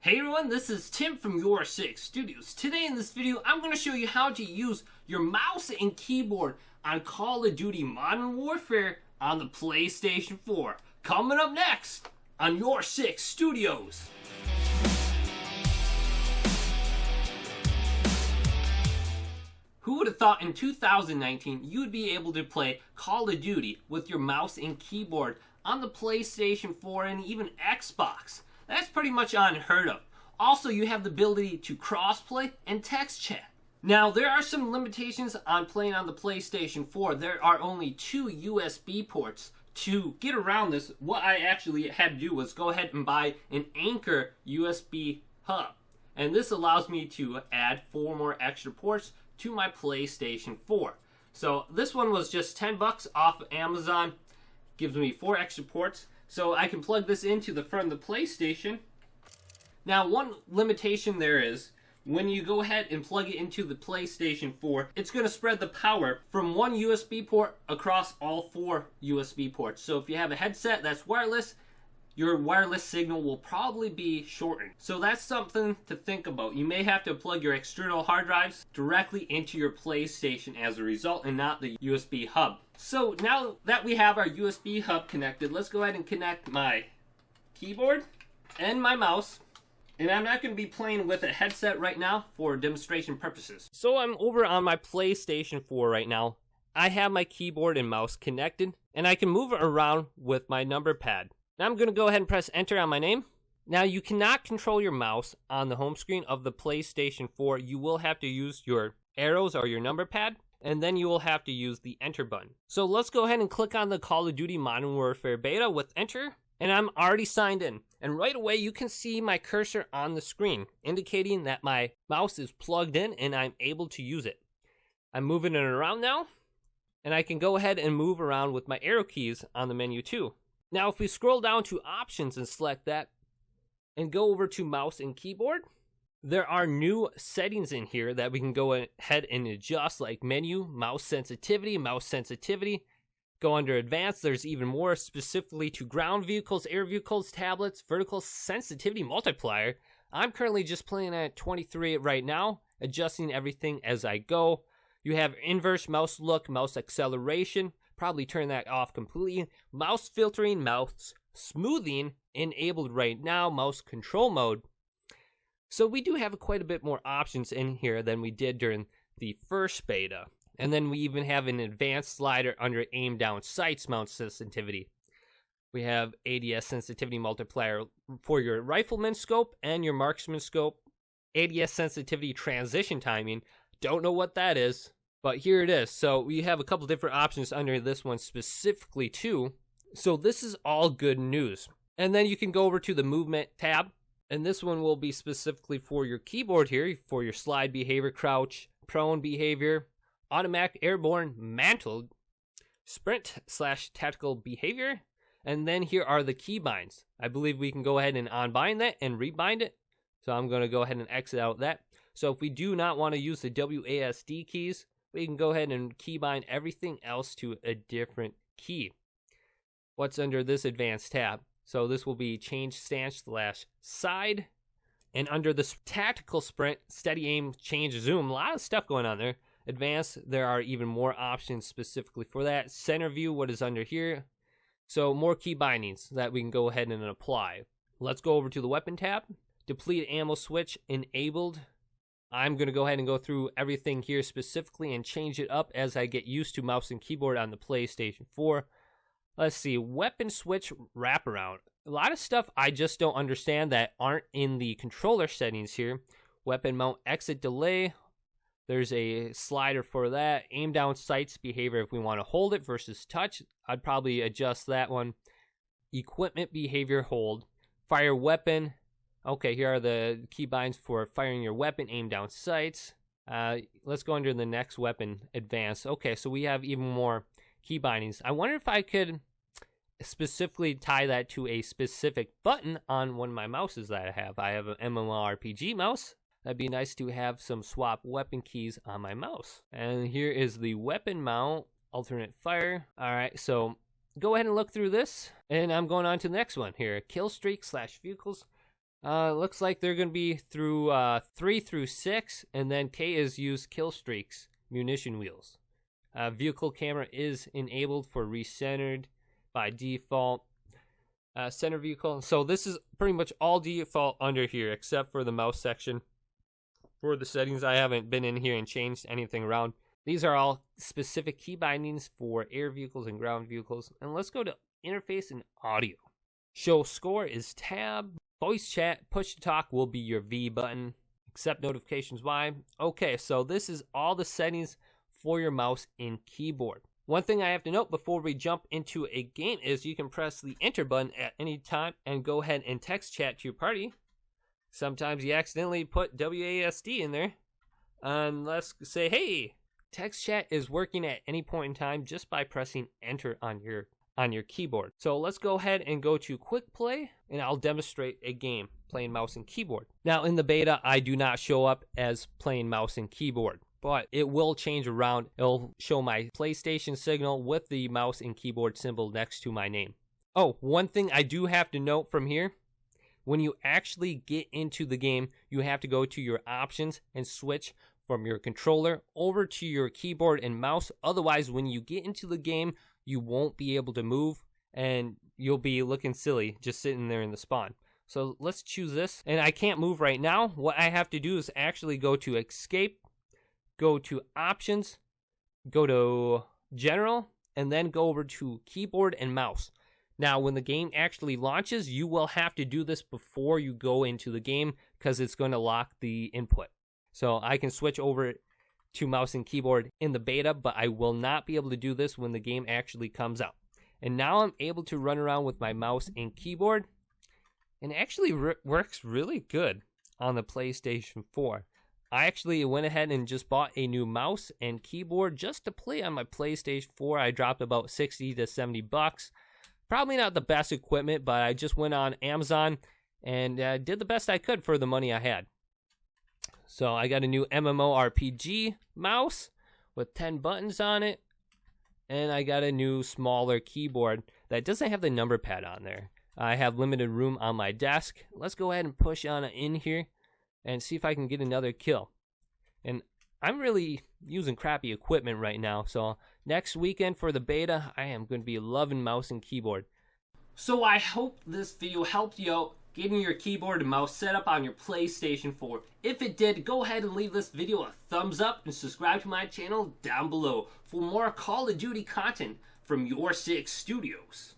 Hey everyone, this is Tim from YourSixStudios. Today in this video, I'm going to show you how to use your mouse and keyboard on Call of Duty Modern Warfare on the PlayStation 4. Coming up next on YourSixStudios. Who would have thought in 2019 you would be able to play Call of Duty with your mouse and keyboard on the PlayStation 4 and even Xbox? That's pretty much unheard of. Also, you have the ability to crossplay and text chat. Now, there are some limitations on playing on the PlayStation 4. There are only 2 USB ports. To get around this, what I actually had to do was go ahead and buy an Anchor USB hub. And this allows me to add 4 more extra ports to my PlayStation 4. So this one was just $10 off of Amazon. Gives me 4 extra ports. So I can plug this into the front of the PlayStation. Now, one limitation there is, when you go ahead and plug it into the PlayStation 4, it's going to spread the power from one USB port across all 4 USB ports. So if you have a headset that's wireless, your wireless signal will probably be shortened. So that's something to think about. You may have to plug your external hard drives directly into your PlayStation as a result and not the USB hub. So now that we have our USB hub connected, let's go ahead and connect my keyboard and my mouse. And I'm not going to be playing with a headset right now for demonstration purposes. So I'm over on my PlayStation 4 right now. I have my keyboard and mouse connected, and I can move it around with my number pad. Now I'm going to go ahead and press enter on my name. Now you cannot control your mouse on the home screen of the PlayStation 4. You will have to use your arrows or your number pad, and then you will have to use the enter button. So let's go ahead and click on the Call of Duty Modern Warfare beta with enter, and I'm already signed in. And right away you can see my cursor on the screen, indicating that my mouse is plugged in and I'm able to use it. I'm moving it around now, and I can go ahead and move around with my arrow keys on the menu too. Now, if we scroll down to options and select that and go over to mouse and keyboard, there are new settings in here that we can go ahead and adjust, like menu, mouse sensitivity. Go under advanced, there's even more specifically to ground vehicles, air vehicles, tablets, vertical sensitivity multiplier. I'm currently just playing at 23 right now, adjusting everything as I go. You have inverse mouse look, mouse acceleration. Probably turn that off completely. Mouse filtering, mouse smoothing enabled right now, mouse control mode. So we do have quite a bit more options in here than we did during the first beta. And then we even have an advanced slider under aim down sights mount sensitivity. We have ADS sensitivity multiplier for your rifleman scope and your marksman scope. ADS sensitivity transition timing. Don't know what that is, but here it is. So we have a couple different options under this one specifically too. So this is all good news. And then you can go over to the movement tab. And this one will be specifically for your keyboard here, for your slide behavior, crouch, prone behavior, automatic airborne mantled, sprint/tactical behavior. And then here are the keybinds. I believe we can go ahead and unbind that and rebind it. So I'm going to go ahead and exit out that. So if we do not want to use the WASD keys, we can go ahead and keybind everything else to a different key. What's under this advanced tab? So this will be change stance/side. And under this tactical sprint, steady aim, change zoom, a lot of stuff going on there. Advanced, there are even more options specifically for that. Center view, what is under here. So more key bindings that we can go ahead and apply. Let's go over to the weapon tab. Deplete ammo switch enabled. I'm going to go ahead and go through everything here specifically and change it up as I get used to mouse and keyboard on the PlayStation 4. Let's see, weapon switch wraparound. A lot of stuff I just don't understand that aren't in the controller settings here. Weapon mount exit delay. There's a slider for that. Aim down sights behavior if we want to hold it versus touch. I'd probably adjust that one. Equipment behavior hold. Fire weapon. Okay, here are the keybinds for firing your weapon, aim down sights. Let's go under the next weapon, advanced. Okay, so we have even more key bindings. I wonder if I could specifically tie that to a specific button on one of my mouses that I have. I have an MMORPG mouse. That'd be nice to have some swap weapon keys on my mouse. And here is the weapon mount, alternate fire. All right, so go ahead and look through this. And I'm going on to the next one here. Kill streak / vehicles. Looks like they're going to be through 3 through 6, and then K is use kill streaks, munition wheels. Vehicle camera is enabled for recentered by default. Center vehicle. So this is pretty much all default under here, except for the mouse section. For the settings, I haven't been in here and changed anything around. These are all specific key bindings for air vehicles and ground vehicles. And let's go to interface and audio. Show score is tab. Voice chat, push to talk will be your V button. Accept notifications Y. Okay, so this is all the settings for your mouse and keyboard. One thing I have to note before we jump into a game is you can press the enter button at any time and go ahead and text chat to your party. Sometimes you accidentally put WASD in there. And let's say, hey, text chat is working at any point in time just by pressing enter on your keyboard. So let's go ahead and go to quick play, and I'll demonstrate a game playing mouse and keyboard. Now in the beta, I do not show up as playing mouse and keyboard, but it will change around. It'll show my PlayStation signal with the mouse and keyboard symbol next to my name. Oh, one thing I do have to note from here, when you actually get into the game, you have to go to your options and switch from your controller over to your keyboard and mouse. Otherwise, when you get into the game, you won't be able to move and you'll be looking silly just sitting there in the spawn. So let's choose this, and I can't move right now. What I have to do is actually go to escape, go to options, go to general, and then go over to keyboard and mouse. Now when the game actually launches, you will have to do this before you go into the game because it's going to lock the input. So I can switch over to mouse and keyboard in the beta, but I will not be able to do this when the game actually comes out. And now I'm able to run around with my mouse and keyboard, and it actually works really good on the PlayStation 4. I actually went ahead and just bought a new mouse and keyboard just to play on my PlayStation 4. I dropped about 60 to 70 bucks. Probably not the best equipment, but I just went on Amazon and did the best I could for the money I had. So I got a new MMORPG mouse with 10 buttons on it, and I got a new smaller keyboard that doesn't have the number pad on there. I have limited room on my desk. Let's go ahead and push on in here and see if I can get another kill. And I'm really using crappy equipment right now, so next weekend for the beta, I am going to be loving mouse and keyboard. So I hope this video helped you out getting your keyboard and mouse set up on your PlayStation 4. If it did, go ahead and leave this video a thumbs up and subscribe to my channel down below for more Call of Duty content from YourSixStudios.